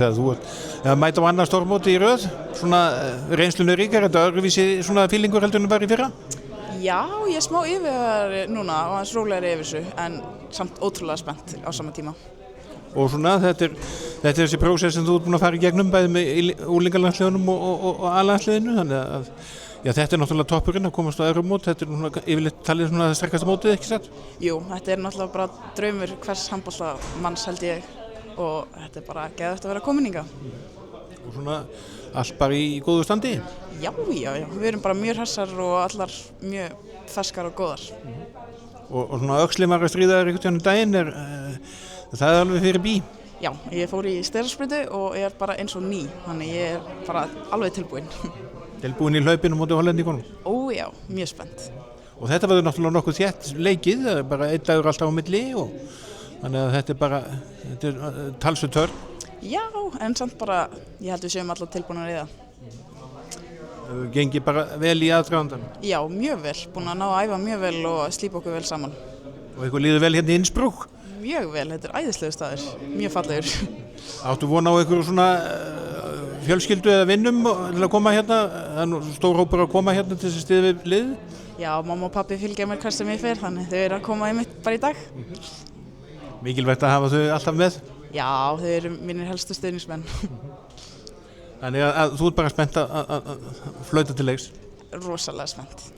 Þegar þú ert að mæta á annað stórmóti í röð, svona reynslunni ríkar, þetta öðruvísi svona fílingur heldur en var í fyrra? Já, ég er smá yfirvegaðri núna og aðeins rólegri yfir þessu, en samt ótrúlega spennt á sama tíma. Og svona, þetta er þessi prósess sem þú ert búin að fara í gegnum bæði með unglingalandsliðunum og A-landsliðinu, þannig að já, þetta er náttúrulega toppurinn að komast á Evrómót, þetta er núna yfirleitt talið svona það sterkasta mótið, ekki satt? Jú, þetta er náttúrulega bara draumur hvers handboltamanns held ég og þetta er bara geðvægt að vera komin hingað. Og svona allt bara í góðu standi? Já, við erum bara mjög hressar og allar mjög ferskar og góðar. Og svona öxlið maður að stríða þér einhvern daginn, það er alveg fyrir bí? Já, ég fór í styrasprautu og ég er bara eins og ný, þannig ég er bara alveg tilbúin. Tilbúin í hlaupinu móti Hollendingunum? Ó já, mjög spennt. Og þetta verður náttúrulega nokkuð þétt leikið, það er bara einn dagur alltaf á milli og þannig að þetta er talsvert törn. Já, en samt bara, ég held við séum allar tilbúin að reyða. Gengi bara vel í aðdragandanum? Já, mjög vel, búin að ná að æfa mjög vel og slípa okkur vel saman. Og ykkur líður vel hérna í Innsbruck? Mjög vel, þetta er æðislegu staður, mjög fallegur. Áttu von á ykkur svona fjölskyldu eða vinnum til að koma hérna, það er stór hópur að koma hérna til þess að styðja við lið? Já, mamma og pappi fylgja mér hvert sem ég fer, þannig þau eru að koma einmitt bara í dag. Mikilvægt að hafa þau alltaf með? Já, þau eru mínir helstu stuðningsmenn. Þannig að þú ert bara spennt að flauta til leiks? Rosalega spennt.